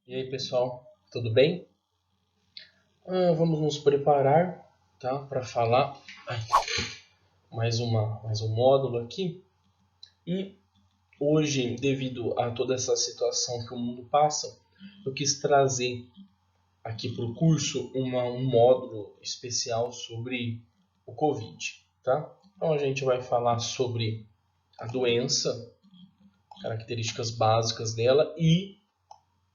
E aí, pessoal, tudo bem? Vamos nos preparar, tá, para falar mais um módulo aqui. E hoje, devido a toda essa situação que o mundo passa, eu quis trazer aqui para o curso um módulo especial sobre o Covid, tá? Então a gente vai falar sobre a doença, características básicas dela e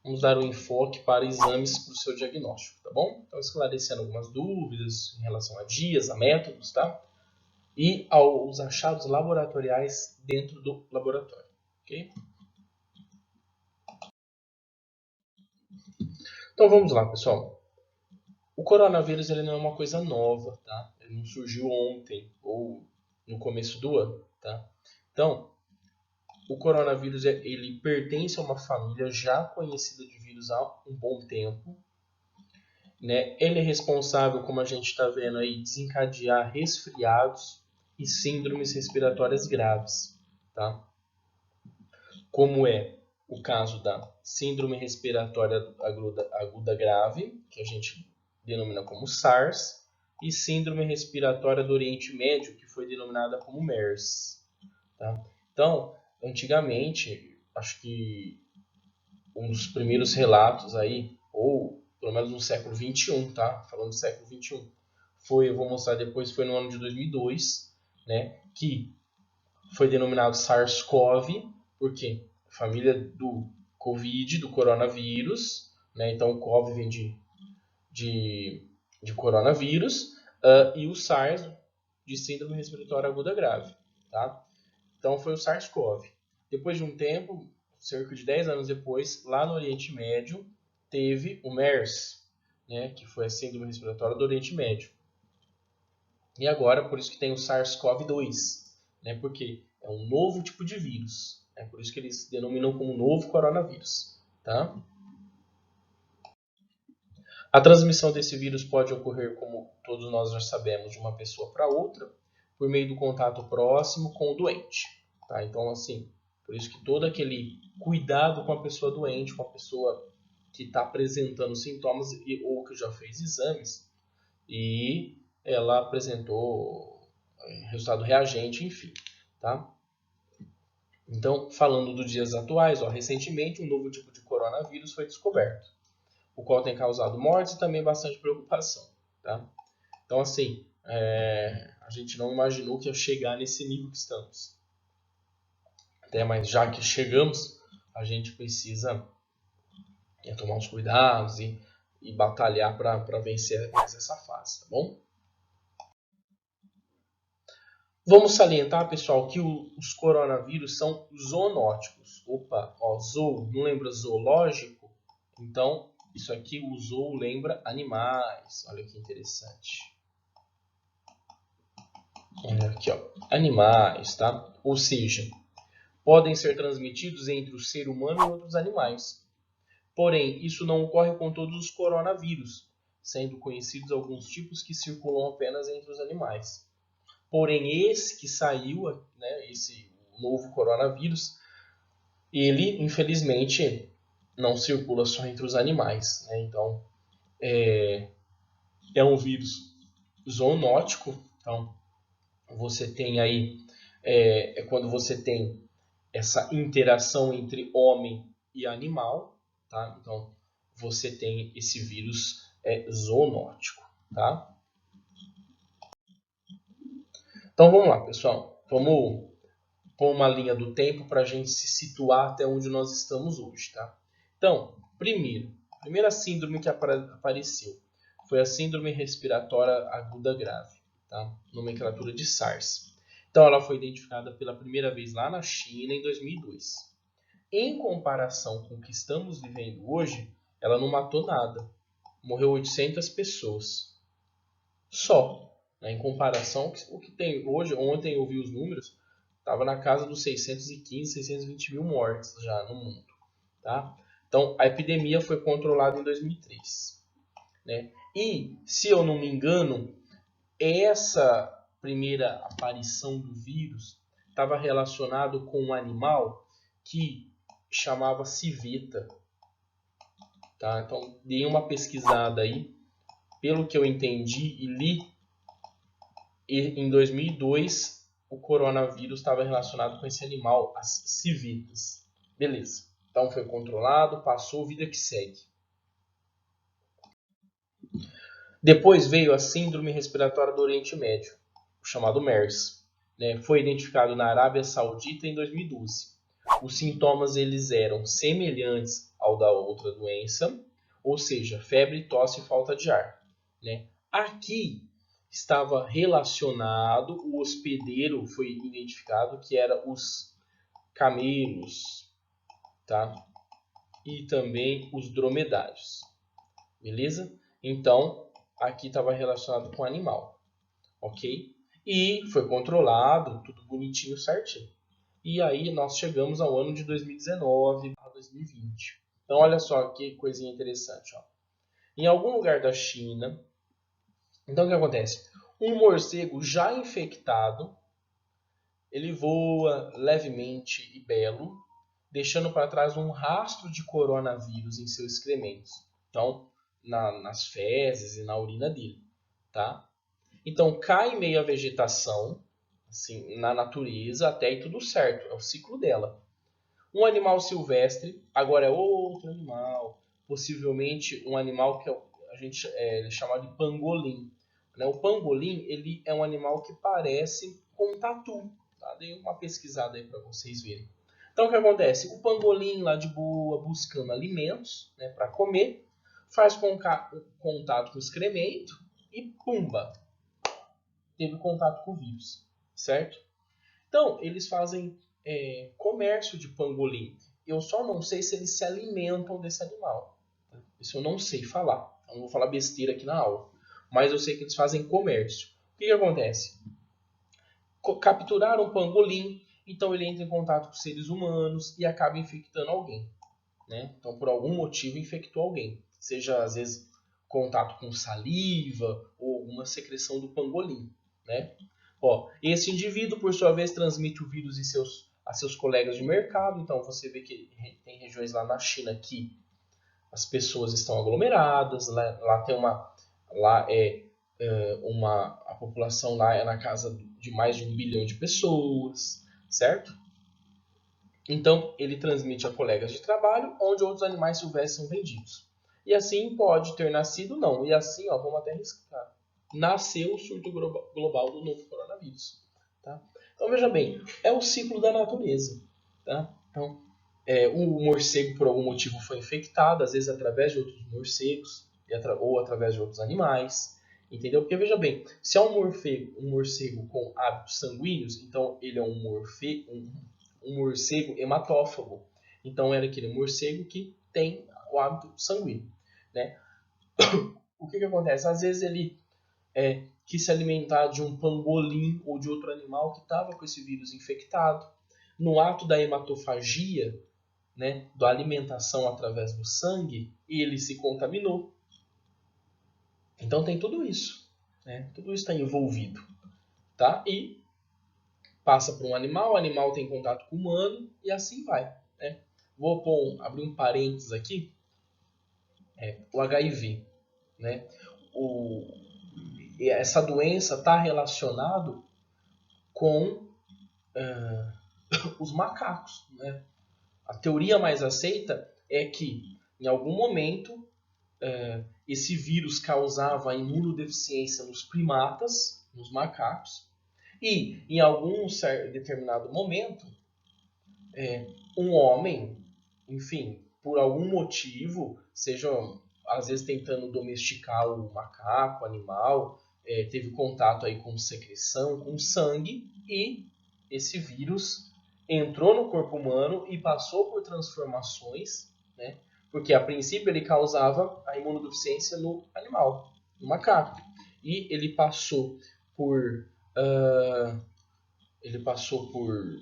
vamos dar um enfoque para exames para o seu diagnóstico, tá bom? Então, esclarecendo algumas dúvidas em relação a dias, a métodos, tá? E aos achados laboratoriais dentro do laboratório, ok? Então, vamos lá, pessoal. O coronavírus ele não é uma coisa nova, tá? Ele não surgiu ontem ou no começo do ano, tá? Então, o coronavírus ele pertence a uma família já conhecida de vírus há um bom tempo, né? Ele é responsável, como a gente está vendo aí, desencadear resfriados e síndromes respiratórias graves, tá? Como é o caso da síndrome respiratória aguda grave, que a gente denomina como SARS, e síndrome respiratória do Oriente Médio, que foi denominada como MERS. Tá? Então, antigamente, acho que um dos primeiros relatos aí, ou pelo menos no século XXI, tá? Falando do século XXI, eu vou mostrar depois, foi no ano de 2002, né? Que foi denominado SARS-CoV, porque família do Covid, do coronavírus, né? Então o CoV vem de coronavírus, e o SARS de síndrome respiratória aguda grave, tá? Então foi o SARS-CoV. Depois de um tempo, cerca de 10 anos depois, lá no Oriente Médio, teve o MERS, né, que foi a síndrome respiratória do Oriente Médio. E agora, por isso que tem o SARS-CoV-2, né, porque é um novo tipo de vírus. É por isso que eles denominam como novo coronavírus. Tá? A transmissão desse vírus pode ocorrer, como todos nós já sabemos, de uma pessoa para outra, por meio do contato próximo com o doente. Tá? Então, assim, por isso que todo aquele cuidado com a pessoa doente, com a pessoa que está apresentando sintomas ou que já fez exames e ela apresentou resultado reagente, enfim. Tá? Então, falando dos dias atuais, recentemente um novo tipo de coronavírus foi descoberto, o qual tem causado mortes e também bastante preocupação. Tá? Então, assim, a gente não imaginou que ia chegar nesse nível que estamos. Mas já que chegamos, a gente precisa tomar uns cuidados e batalhar para vencer mais essa fase, tá bom? Vamos salientar, pessoal, que os coronavírus são zoonóticos. Opa, zoo, não lembra zoológico? Então, isso aqui, o zoo lembra animais. Olha que interessante. Olha aqui, ó, animais, tá? Ou seja, podem ser transmitidos entre o ser humano e outros animais. Porém, isso não ocorre com todos os coronavírus, sendo conhecidos alguns tipos que circulam apenas entre os animais. Porém, esse que saiu, né, esse novo coronavírus, ele, infelizmente, não circula só entre os animais. Né? Então, é um vírus zoonótico. Então, você tem aí, quando você tem essa interação entre homem e animal, tá? Então, você tem esse vírus zoonótico, tá? Então, vamos lá, pessoal. Vamos pôr uma linha do tempo para a gente se situar até onde nós estamos hoje, tá? Então, a primeira síndrome que apareceu foi a síndrome respiratória aguda grave, tá? Nomenclatura de SARS. Então, ela foi identificada pela primeira vez lá na China em 2002. Em comparação com o que estamos vivendo hoje, ela não matou nada. Morreu 800 pessoas. Só. Né? Em comparação com o que tem hoje, ontem eu vi os números, estava na casa dos 615, 620 mil mortes já no mundo. Tá? Então, a epidemia foi controlada em 2003. Né? E, se eu não me engano, essa primeira aparição do vírus estava relacionado com um animal que chamava civeta. tá? Então, dei uma pesquisada aí, pelo que eu entendi e li, em 2002 o coronavírus estava relacionado com esse animal, as civetas. Beleza. Então foi controlado, passou, vida que segue. Depois veio a síndrome respiratória do Oriente Médio, chamado MERS. Né? Foi identificado na Arábia Saudita em 2012. Os sintomas eles eram semelhantes ao da outra doença, ou seja, febre, tosse e falta de ar. Né? Aqui estava relacionado, o hospedeiro foi identificado que era os camelos, tá? E também os dromedários. Beleza? Então, aqui estava relacionado com animal, ok? E foi controlado, tudo bonitinho, certinho. E aí nós chegamos ao ano de 2019 a 2020. Então, olha só que coisinha interessante. Ó. Em algum lugar da China, então o que acontece? Um morcego já infectado, ele voa levemente e belo, deixando para trás um rastro de coronavírus em seus excrementos. Então, nas fezes e na urina dele, tá? Então, cai em meio à vegetação, assim, na natureza, até aí tudo certo, é o ciclo dela. Um animal silvestre, agora é outro animal, possivelmente um animal que a gente é chamado de pangolim. Né? O pangolim ele é um animal que parece com um tatu. Tá? Dei uma pesquisada aí para vocês verem. Então o que acontece? O pangolim lá de boa, buscando alimentos, né, para comer, faz contato com o excremento e pumba, teve contato com o vírus, certo? Então eles fazem comércio de pangolim. Eu só não sei se eles se alimentam desse animal. Isso eu não sei falar. Eu não vou falar besteira aqui na aula. Mas eu sei que eles fazem comércio. O que acontece? Capturaram um pangolim, então ele entra em contato com seres humanos e acaba infectando alguém. Né? Então, por algum motivo, infectou alguém. Seja, às vezes, contato com saliva ou alguma secreção do pangolim. Né? Ó, esse indivíduo, por sua vez, transmite o vírus a seus colegas de mercado. Então, você vê que tem regiões lá na China que as pessoas estão aglomeradas. Lá tem a população lá é na casa de mais de 1 bilhão de pessoas, certo? Então, ele transmite a colegas de trabalho, onde outros animais silvestres são vendidos. E assim pode ter nascido, não. E assim, ó, vamos até arriscar. Nasceu o surto global do novo coronavírus. Tá? Então, veja bem, é o ciclo da natureza. Tá? Então, o morcego, por algum motivo, foi infectado, às vezes através de outros morcegos, ou através de outros animais. Entendeu? Porque, veja bem, se é um morcego com hábitos sanguíneos, então ele é um morcego hematófago. Então, era aquele morcego que tem o hábito sanguíneo. Né? O que acontece? Às vezes ele quis se alimentar de um pangolim ou de outro animal que estava com esse vírus infectado. No ato da hematofagia, né, da alimentação através do sangue, ele se contaminou. Então tem tudo isso. Né? Tudo isso está envolvido. Tá? E passa para um animal, o animal tem contato com o humano e assim vai. Né? Vou abrir um parênteses aqui. O HIV. Né? Essa doença está relacionada com os macacos. Né? A teoria mais aceita é que, em algum momento, esse vírus causava imunodeficiência nos primatas, nos macacos, e, em algum determinado momento, um homem, enfim, por algum motivo, seja às vezes tentando domesticar o macaco, o animal, teve contato aí com secreção, com sangue, e esse vírus entrou no corpo humano e passou por transformações, né? Porque a princípio ele causava a imunodeficiência no animal, no macaco, e ele passou por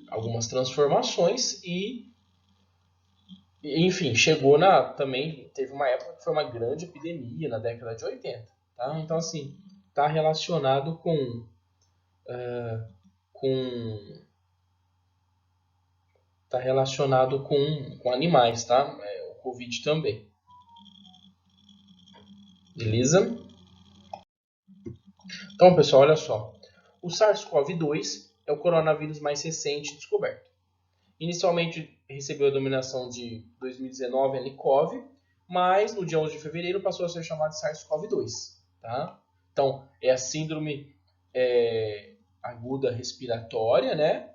algumas transformações e, enfim, também teve uma época que foi uma grande epidemia na década de 80. Tá? Então, assim, está relacionado com animais, tá? O Covid também. Beleza? Então, pessoal, olha só. O SARS-CoV-2 é o coronavírus mais recente descoberto. Inicialmente recebeu a denominação de 2019 nCoV, mas no dia 11 de fevereiro passou a ser chamado de SARS-CoV-2. Tá? Então, é a síndrome aguda respiratória, né?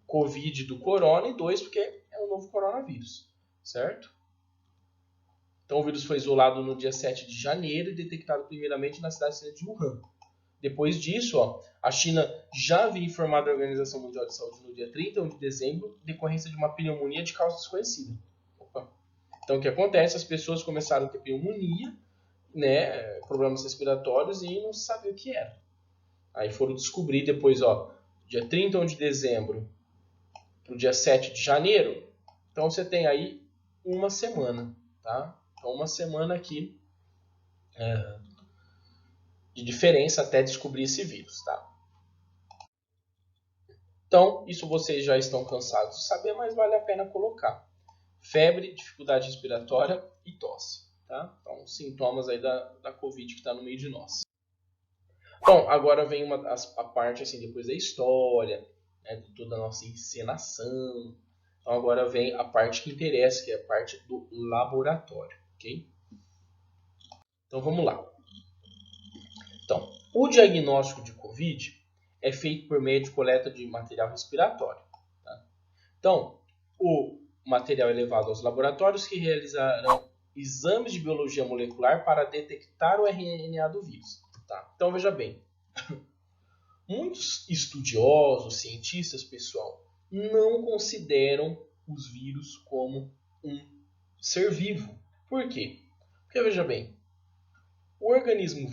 Covid do corona, e 2 porque é um novo coronavírus, certo? Então, o vírus foi isolado no dia 7 de janeiro e detectado primeiramente na cidade de Wuhan. Depois disso, a China já havia informado a Organização Mundial de Saúde no dia 31 de dezembro, decorrência de uma pneumonia de causa desconhecida. Então, o que acontece? As pessoas começaram a ter pneumonia, né, problemas respiratórios, e não sabiam o que era. Aí foram descobrir depois, dia 31 de dezembro para o dia 7 de janeiro. Então, você tem aí uma semana, tá? Então, uma semana aqui de diferença até descobrir esse vírus, tá? Então, isso vocês já estão cansados de saber, mas vale a pena colocar. Febre, dificuldade respiratória e tosse, tá? Então, sintomas aí da Covid que está no meio de nós. Bom, agora vem a parte, assim, depois da história, né, de toda a nossa encenação. Então, agora vem a parte que interessa, que é a parte do laboratório, ok? Então, vamos lá. Então, o diagnóstico de Covid é feito por meio de coleta de material respiratório. Tá? Então, o material é levado aos laboratórios que realizarão exames de biologia molecular para detectar o RNA do vírus. Tá? Então, veja bem, muitos estudiosos, cientistas, pessoal, não consideram os vírus como um ser vivo. Por quê? Porque, veja bem, o organismo,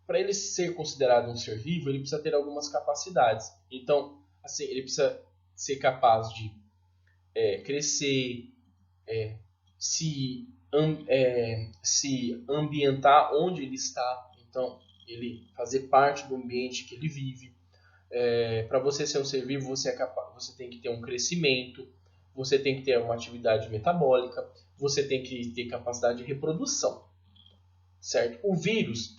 para ele ser considerado um ser vivo, ele precisa ter algumas capacidades. Então, assim, ele precisa ser capaz de crescer, se ambientar onde ele está. Então, ele fazer parte do ambiente que ele vive. Para você ser um ser vivo, você tem que ter um crescimento, você tem que ter uma atividade metabólica, você tem que ter capacidade de reprodução, certo? O vírus,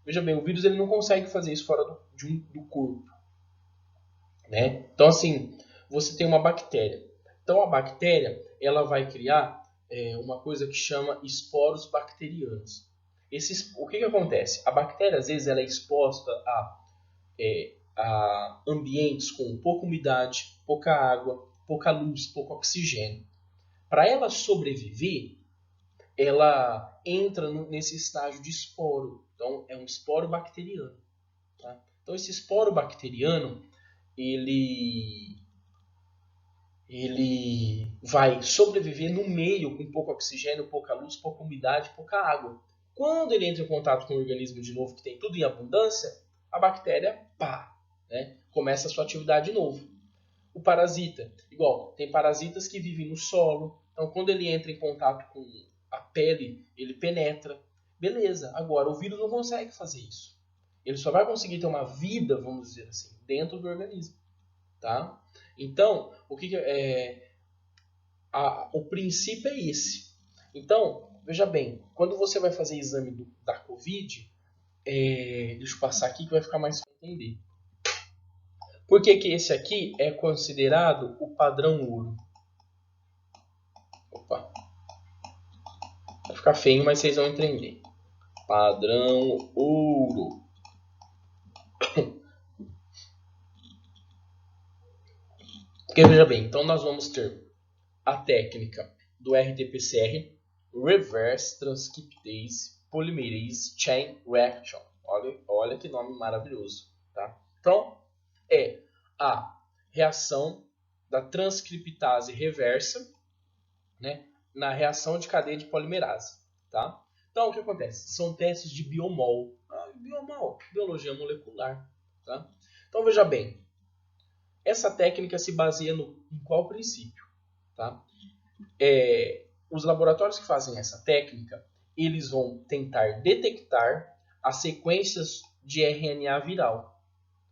veja bem, o vírus ele não consegue fazer isso fora do corpo, né? Então, assim, você tem uma bactéria. Então, a bactéria ela vai criar uma coisa que chama esporos bacterianos. O que acontece? A bactéria, às vezes, ela é exposta a ambientes com pouca umidade, pouca água, pouca luz, pouco oxigênio. Para ela sobreviver, ela entra nesse estágio de esporo. Então, é um esporo bacteriano. Tá? Então, esse esporo bacteriano, ele vai sobreviver no meio com pouco oxigênio, pouca luz, pouca umidade, pouca água. Quando ele entra em contato com o organismo de novo, que tem tudo em abundância, a bactéria, né, começa a sua atividade de novo. O parasita, igual, tem parasitas que vivem no solo, então quando ele entra em contato com a pele, ele penetra. Beleza, agora o vírus não consegue fazer isso. Ele só vai conseguir ter uma vida, vamos dizer assim, dentro do organismo. Tá? Então, o princípio é esse. Então, veja bem, quando você vai fazer exame da Covid, deixa eu passar aqui que vai ficar mais fácil entender. Por que esse aqui é considerado o padrão ouro? Opa, vai ficar feio, mas vocês vão entender. Padrão ouro. Porque veja bem, então nós vamos ter a técnica do RT-PCR, Reverse Transcriptase Polymerase Chain Reaction. Olha que nome maravilhoso. Tá? Então, é a reação da transcriptase reversa, né, na reação de cadeia de polimerase. Tá? Então, o que acontece? São testes de biomol. Biomol, biologia molecular. Tá? Então, veja bem, essa técnica se baseia em qual princípio? Tá? Os laboratórios que fazem essa técnica, eles vão tentar detectar as sequências de RNA viral,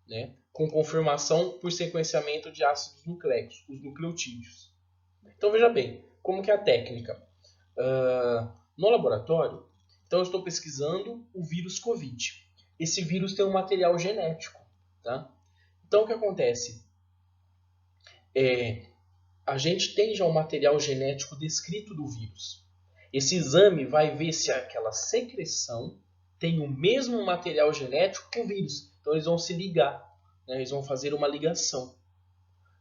né, com confirmação por sequenciamento de ácidos nucleicos, os nucleotídeos. Então veja bem, como que é a técnica? No laboratório, Então, eu estou pesquisando o vírus Covid. Esse vírus tem um material genético, tá? Então, o que acontece? A gente tem já um material genético descrito do vírus. Esse exame vai ver se aquela secreção tem o mesmo material genético que o vírus. Então, eles vão se ligar, né? Eles vão fazer uma ligação,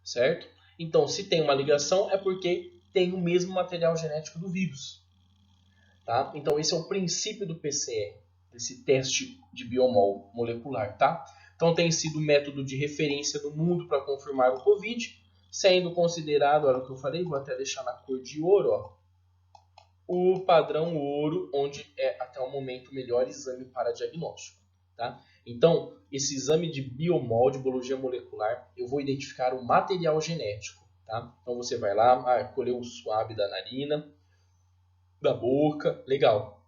certo? Então, se tem uma ligação, é porque tem o mesmo material genético do vírus. Tá? Então, esse é o princípio do PCR, desse teste de biomol molecular. Tá? Então, tem sido o método de referência no mundo para confirmar o COVID, sendo considerado, olha o que eu falei, vou até deixar na cor de ouro, ó, o padrão ouro, onde é até o momento o melhor exame para diagnóstico. Tá? Então, esse exame de biomol, de biologia molecular, eu vou identificar o material genético. Tá? Então, você vai lá, colher o swab da narina, da boca, legal.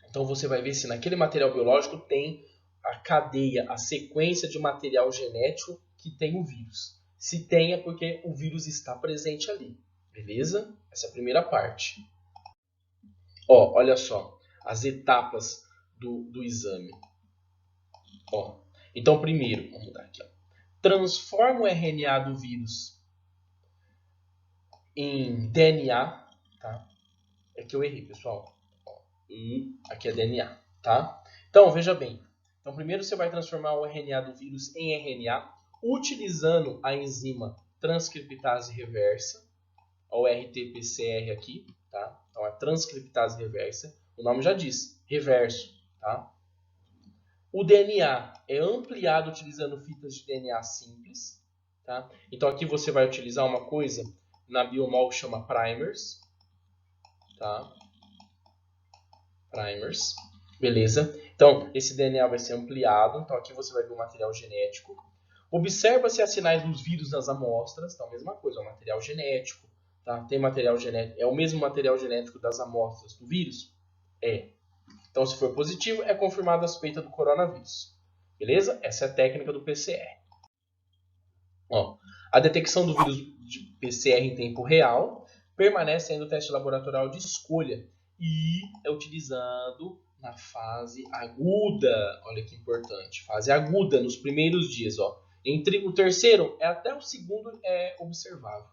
Então, você vai ver se naquele material biológico tem a cadeia, a sequência de material genético que tem o vírus. Se tem, é porque o vírus está presente ali. Beleza? Essa é a primeira parte. Ó, olha só, as etapas do exame. Ó, então, primeiro, vamos mudar aqui. Ó. Transforma o RNA do vírus em DNA. Tá? É que eu errei, pessoal. Ó, aqui é DNA. Tá? Então, veja bem. Então, primeiro você vai transformar o RNA do vírus em RNA utilizando a enzima transcriptase reversa, o RT-PCR aqui. Tá? Então, a transcriptase reversa. O nome já diz, reverso. Tá? O DNA é ampliado utilizando fitas de DNA simples. Tá? Então, aqui você vai utilizar uma coisa na biomol que chama primers. Tá? Primers. Beleza? Então, esse DNA vai ser ampliado. Então, aqui você vai ver o material genético. Observa se há sinais dos vírus nas amostras. Então, a mesma coisa, é o material genético. Tá? Tem material genético. É o mesmo material genético das amostras do vírus? É. Então, se for positivo, é confirmada a suspeita do coronavírus. Beleza? Essa é a técnica do PCR. Ó, a detecção do vírus de PCR em tempo real permanece ainda o teste laboratorial de escolha e é utilizado na fase aguda. Olha que importante, fase aguda, nos primeiros dias. Ó. Entre o terceiro até o segundo é observável.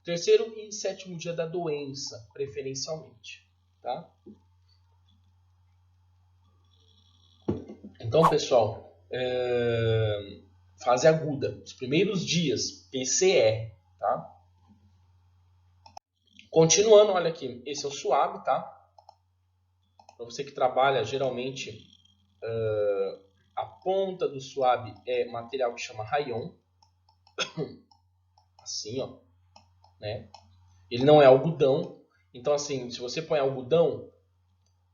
Terceiro e sétimo dia da doença, preferencialmente. Tá? Então, pessoal, fase aguda, os primeiros dias, PCR, tá? Continuando, olha aqui, esse é o swab, tá? Para você que trabalha, geralmente, a ponta do swab é material que chama rayon. Assim, ó, né? Ele não é algodão. Então, assim, se você põe algodão,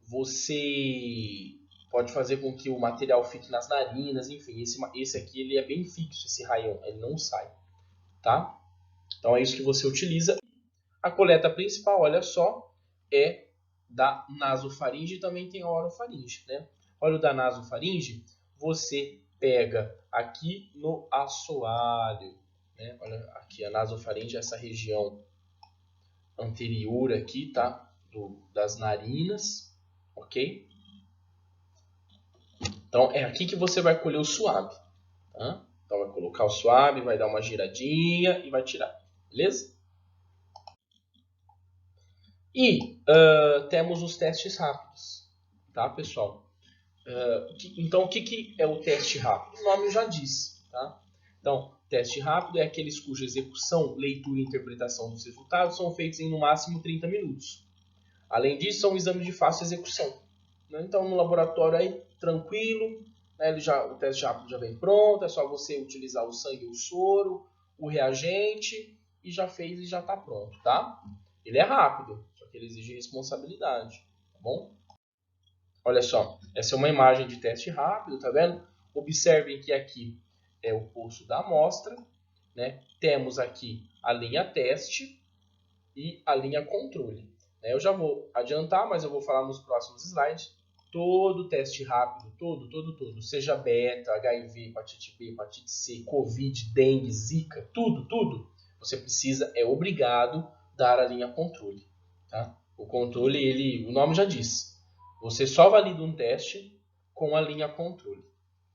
você pode fazer com que o material fique nas narinas, enfim. Esse aqui ele é bem fixo, esse rayon, ele não sai, tá? Então, é isso que você utiliza. A coleta principal, olha só, é da nasofaringe e também tem a orofaringe, né? Olha o da nasofaringe, você pega aqui no assoalho, né? Olha aqui a nasofaringe, essa região anterior aqui, tá? Das narinas, ok? Então é aqui que você vai colher o suave, tá? Então vai colocar o suave, vai dar uma giradinha e vai tirar, beleza? E temos os testes rápidos, tá, pessoal? Então, o que é o teste rápido? O nome já diz, tá? Então, teste rápido é aqueles cuja execução, leitura e interpretação dos resultados são feitos em no máximo 30 minutos. Além disso, são exames de fácil execução. Né? Então, no laboratório aí, tranquilo, né? O teste rápido já vem pronto, é só você utilizar o sangue, o soro, o reagente e já fez e já está pronto, tá? Ele é rápido, só que ele exige responsabilidade, tá bom? Olha só, essa é uma imagem de teste rápido, tá vendo? Observem que aqui é o pulso da amostra, né? Temos aqui a linha teste e a linha controle. Eu já vou adiantar, mas eu vou falar nos próximos slides. Todo teste rápido, todo, seja beta, HIV, hepatite B, hepatite C, Covid, dengue, zika, tudo, você precisa, é obrigado, dar a linha controle. Tá? O controle, o nome já diz, Você só valida um teste com a linha controle,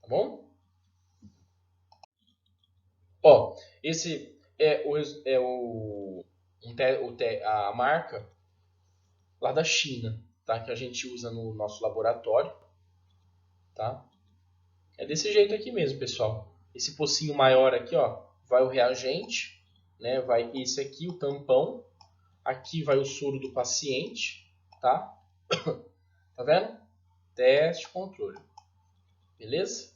tá bom? Ó, esse é a marca lá da China, tá? Que a gente usa no nosso laboratório, tá? É desse jeito aqui mesmo, pessoal. Esse pocinho maior aqui, ó, vai o reagente, né? Vai esse aqui, o tampão. Aqui vai o soro do paciente, tá? Tá vendo? Teste, controle. Beleza?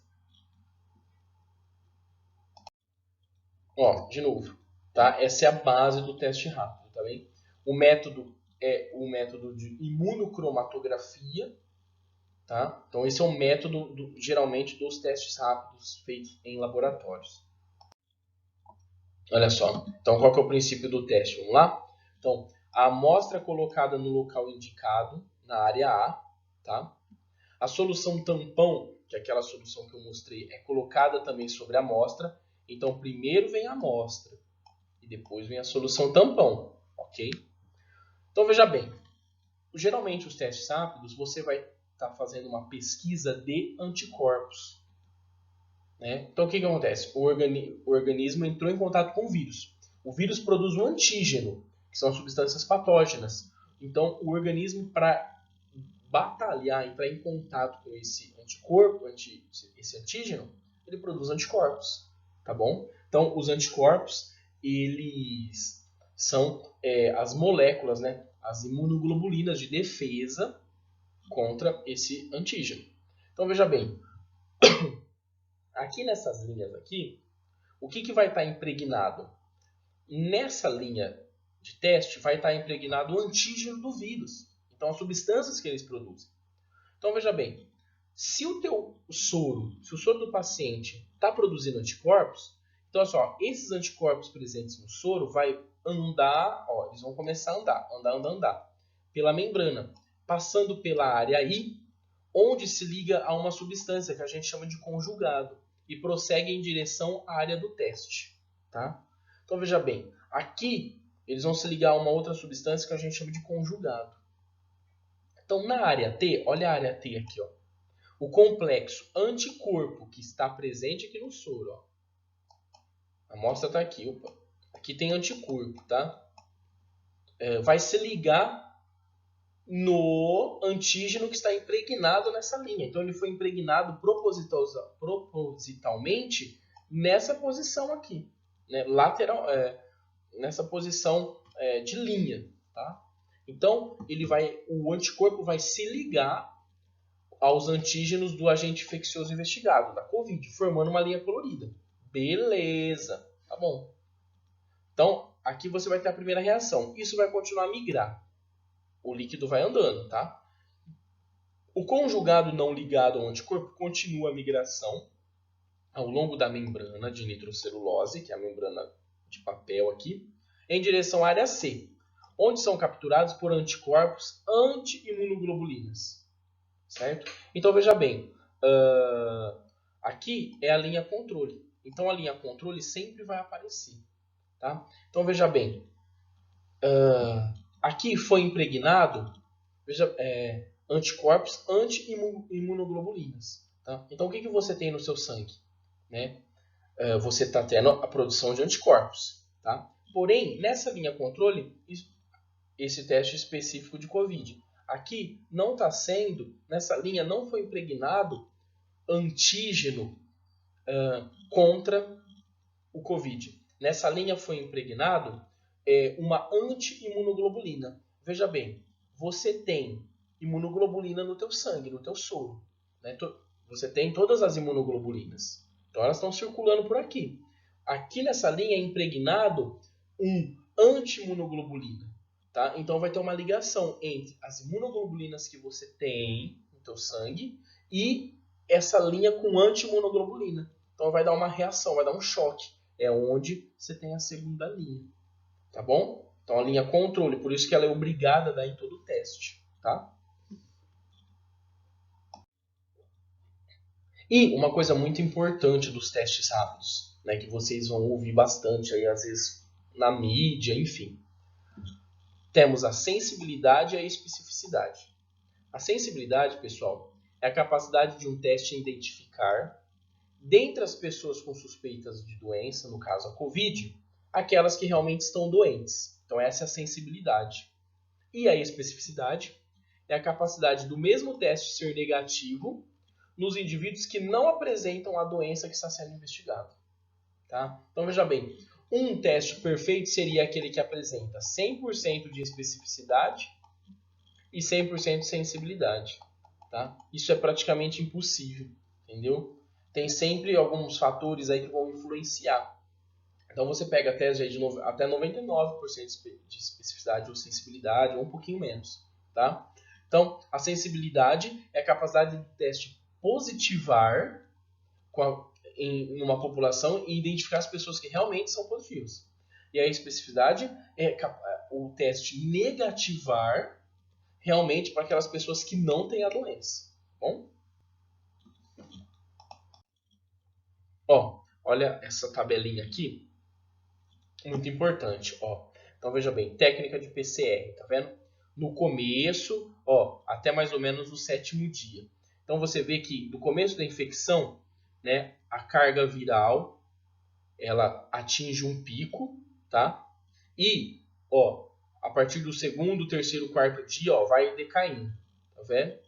Ó, de novo, tá? Essa é a base do teste rápido, tá bem? O método é o método de imunocromatografia, tá? Então esse é o método geralmente dos testes rápidos feitos em laboratórios. Olha só. Então qual que é o princípio do teste? Vamos lá? Então, a amostra é colocada no local indicado, na área A, tá? A solução tampão, que é aquela solução que eu mostrei, é colocada também sobre a amostra. Então, primeiro vem a amostra e depois vem a solução tampão, ok? Então, veja bem. Geralmente, os testes rápidos, você vai estar fazendo uma pesquisa de anticorpos. Né? Então, o que acontece? O organismo entrou em contato com o vírus. O vírus produz um antígeno, que são substâncias patógenas. Então, o organismo, para batalhar, entrar em contato com esse anticorpo, esse antígeno, ele produz anticorpos, tá bom? Então, os anticorpos, eles são as moléculas, né? As imunoglobulinas de defesa contra esse antígeno. Então, veja bem, aqui nessas linhas aqui, o que vai estar impregnado? Nessa linha de teste vai estar impregnado o antígeno do vírus. Então, as substâncias que eles produzem. Então, veja bem, se o soro do paciente está produzindo anticorpos, então, olha só, esses anticorpos presentes no soro vai andar, ó, eles vão começar a andar, pela membrana, passando pela área I, onde se liga a uma substância que a gente chama de conjugado, e prossegue em direção à área do teste, tá? Então, veja bem, aqui eles vão se ligar a uma outra substância que a gente chama de conjugado. Então, na área T, olha a área T aqui, ó. O complexo anticorpo que está presente aqui no soro, ó. A amostra está aqui, opa. Aqui tem anticorpo, tá? Vai se ligar no antígeno que está impregnado nessa linha. Então, ele foi impregnado propositalmente nessa posição aqui, né? Lateral, nessa posição de linha, tá? Então, o anticorpo vai se ligar aos antígenos do agente infeccioso investigado, da COVID, formando uma linha colorida. Beleza, tá bom. Então, aqui você vai ter a primeira reação. Isso vai continuar a migrar. O líquido vai andando, tá? O conjugado não ligado ao anticorpo continua a migração ao longo da membrana de nitrocelulose, que é a membrana de papel aqui, em direção à área C, onde são capturados por anticorpos anti-imunoglobulinas. Certo? Então, veja bem, aqui é a linha controle. Então, a linha controle sempre vai aparecer. Tá? Então, veja bem, aqui foi impregnado anticorpos anti-imunoglobulinas. Tá? Então, o que você tem no seu sangue? Né? Você está tendo a produção de anticorpos. Tá? Porém, nessa linha controle, esse teste específico de COVID, aqui não está sendo, nessa linha não foi impregnado antígeno contra o COVID. Nessa linha foi impregnado uma anti-imunoglobulina. Veja bem, você tem imunoglobulina no teu sangue, no teu soro. Né? Você tem todas as imunoglobulinas. Então elas estão circulando por aqui. Aqui nessa linha é impregnado um anti-imunoglobulina. Tá? Então vai ter uma ligação entre as imunoglobulinas que você tem no teu sangue e essa linha com anti-imunoglobulina. Então vai dar uma reação, vai dar um choque. É onde você tem a segunda linha. Tá bom? Então a linha controle, por isso que ela é obrigada a dar em todo o teste. Tá? E uma coisa muito importante dos testes rápidos, né, que vocês vão ouvir bastante aí, às vezes na mídia, enfim. Temos a sensibilidade e a especificidade. A sensibilidade, pessoal, é a capacidade de um teste identificar, dentre as pessoas com suspeitas de doença, no caso a COVID, aquelas que realmente estão doentes. Então essa é a sensibilidade. E a especificidade é a capacidade do mesmo teste ser negativo nos indivíduos que não apresentam a doença que está sendo investigada. Tá? Então veja bem, um teste perfeito seria aquele que apresenta 100% de especificidade e 100% de sensibilidade. Tá? Isso é praticamente impossível, entendeu? Tem sempre alguns fatores aí que vão influenciar. Então você pega testes aí de até 99% de especificidade ou sensibilidade, ou um pouquinho menos. Tá? Então, a sensibilidade é a capacidade do teste positivar em uma população e identificar as pessoas que realmente são positivas. E a especificidade é o teste negativar realmente para aquelas pessoas que não têm a doença. Bom? Ó, olha essa tabelinha aqui, muito importante. Ó. Então veja bem, técnica de PCR, tá vendo? No começo, ó, até mais ou menos o 7º dia. Então você vê que no começo da infecção, né, a carga viral ela atinge um pico, tá? E, ó, a partir do 2º, 3º, 4º dia, ó, vai decaindo, tá vendo?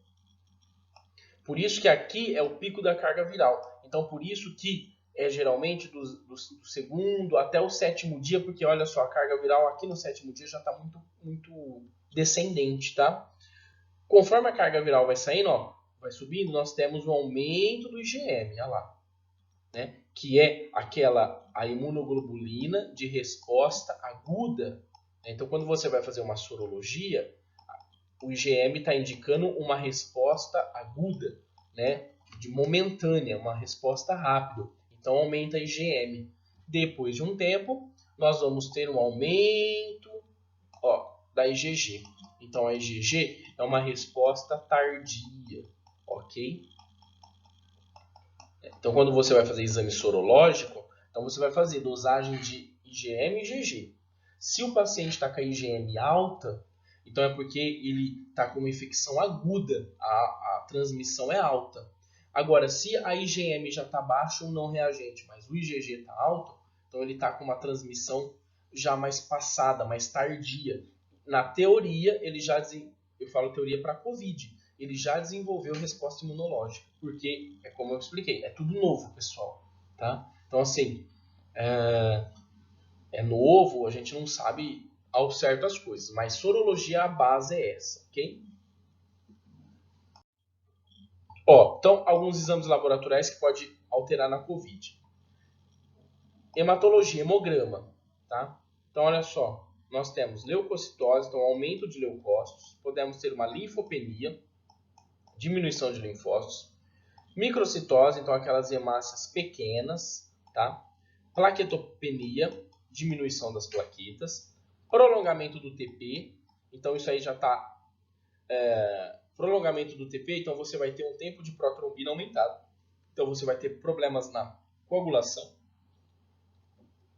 Por isso que aqui é o pico da carga viral. Então, por isso que é geralmente do 2º até o 7º dia, porque olha só, a carga viral aqui no 7º dia já está muito descendente, tá? Conforme a carga viral vai saindo, ó, vai subindo, nós temos um aumento do IgM, olha lá, né? Que é a imunoglobulina de resposta aguda. Então, quando você vai fazer uma sorologia, o IgM está indicando uma resposta aguda, né? De momentânea, uma resposta rápida. Então, aumenta a IgM. Depois de um tempo, nós vamos ter um aumento, ó, da IgG. Então, a IgG é uma resposta tardia, ok? Então, quando você vai fazer exame sorológico, então você vai fazer dosagem de IgM e IgG. Se o paciente está com a IgM alta, então é porque ele está com uma infecção aguda, a transmissão é alta. Agora, se a IgM já está baixa ou não reagente, mas o IgG está alto, então ele está com uma transmissão já mais passada, mais tardia. Na teoria, ele já eu falo teoria para COVID, ele já desenvolveu resposta imunológica, porque, é como eu expliquei, é tudo novo, pessoal. Tá? Então, assim, é novo, a gente não sabe ao certo as coisas, mas sorologia, a base é essa, ok? Ó, então, alguns exames laboratoriais que pode alterar na COVID. Hematologia, hemograma, tá? Então, olha só, nós temos leucocitose, então aumento de leucócitos, podemos ter uma linfopenia, diminuição de linfócitos, microcitose, então aquelas hemácias pequenas, tá? Plaquetopenia, diminuição das plaquetas, prolongamento do TP, então isso aí já está prolongamento do TP, então você vai ter um tempo de protrombina aumentado, então você vai ter problemas na coagulação.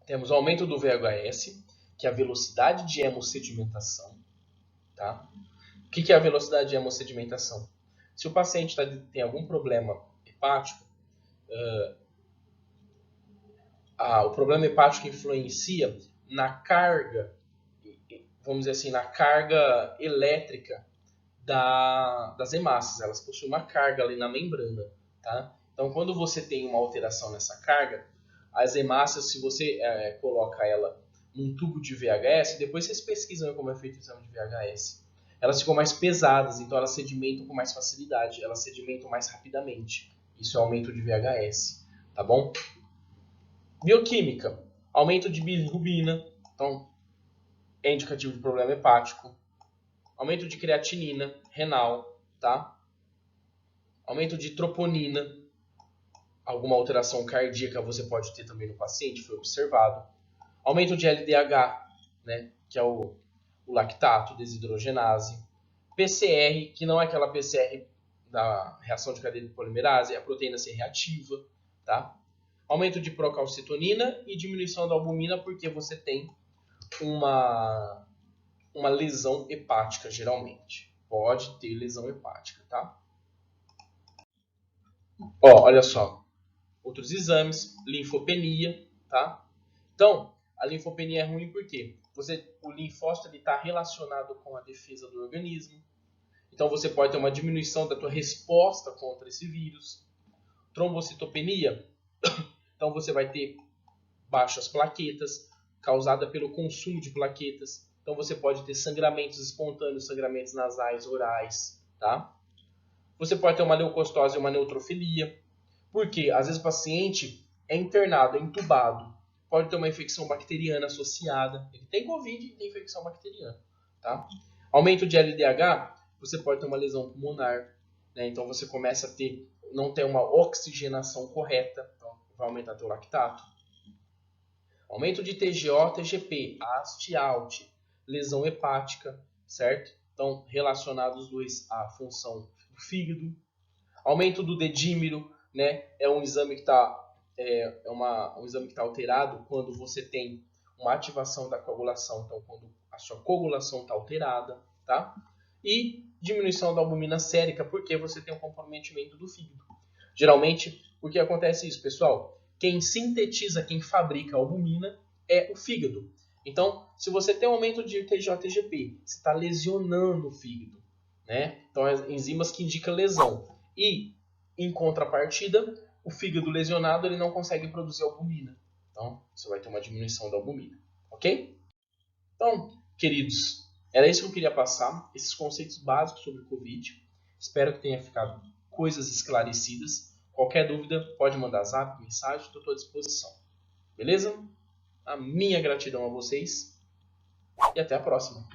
Temos aumento do VHS, que é a velocidade de hemossedimentação, tá? O que é a velocidade de hemossedimentação? Se o paciente tem algum problema hepático, o problema hepático influencia na carga, vamos dizer assim, na carga elétrica das hemácias. Elas possuem uma carga ali na membrana, tá? Então, quando você tem uma alteração nessa carga, as hemácias, se você coloca ela num tubo de VHS, depois vocês pesquisam como é feito o exame de VHS. Elas ficam mais pesadas, então elas sedimentam com mais facilidade, elas sedimentam mais rapidamente. Isso é aumento de VHS, tá bom? Bioquímica, aumento de bilirrubina, então é indicativo de problema hepático. Aumento de creatinina, renal, tá? Aumento de troponina, alguma alteração cardíaca você pode ter também no paciente, foi observado. Aumento de LDH, né, que é o lactato, desidrogenase. PCR, que não é aquela PCR da reação de cadeia de polimerase, é a proteína C reativa, tá? Aumento de procalcitonina e diminuição da albumina porque você tem uma lesão hepática, geralmente. pode ter lesão hepática, tá? Ó, olha só, outros exames, linfopenia, tá? Então, a linfopenia é ruim porque o linfócito está relacionado com a defesa do organismo. Então, você pode ter uma diminuição da tua resposta contra esse vírus. Trombocitopenia, então você vai ter baixas plaquetas, causada pelo consumo de plaquetas. Então, você pode ter sangramentos espontâneos, sangramentos nasais, orais, tá? Você pode ter uma leucostose e uma neutrofilia. Porque às vezes o paciente é internado, é entubado, pode ter uma infecção bacteriana associada. Ele tem Covid e tem infecção bacteriana. Tá? Aumento de LDH, você pode ter uma lesão pulmonar. Né? Então você começa a não ter uma oxigenação correta. Então vai aumentar teu lactato. Aumento de TGO, TGP, AST, ALT, lesão hepática, certo? Então relacionados os dois à função do fígado. Aumento do dedímero, né? É um exame que está um exame que está alterado quando você tem uma ativação da coagulação, então quando a sua coagulação está alterada, tá? E diminuição da albumina sérica, porque você tem um comprometimento do fígado. Geralmente, por que acontece isso, pessoal? Quem sintetiza, quem fabrica a albumina é o fígado. Então, se você tem um aumento de TGO-TGP, você está lesionando o fígado, né? Então, as enzimas que indicam lesão. E, em contrapartida, o fígado lesionado ele não consegue produzir albumina. Então, você vai ter uma diminuição da albumina. Ok? Então, queridos, era isso que eu queria passar. Esses conceitos básicos sobre o Covid. Espero que tenha ficado coisas esclarecidas. Qualquer dúvida, pode mandar zap, mensagem, estou à tua disposição. Beleza? A minha gratidão a vocês e até a próxima.